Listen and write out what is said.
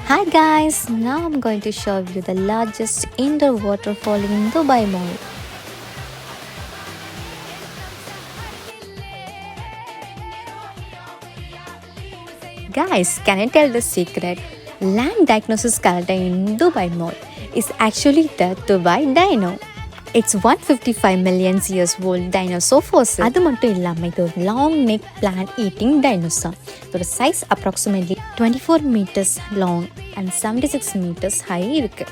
Hi guys, now I'm going to show you the largest indoor waterfall in Dubai Mall. Guys, can I tell the secret? Land diagnosis character in Dubai Mall is actually the Dubai Dino. It's 155 million years old dinosaur fossil. அது மட்டும் இல்லாமல் இது ஒரு long neck plant eating dinosaur. இதோட size approximately 24 meters long and 76 meters high இருக்கு.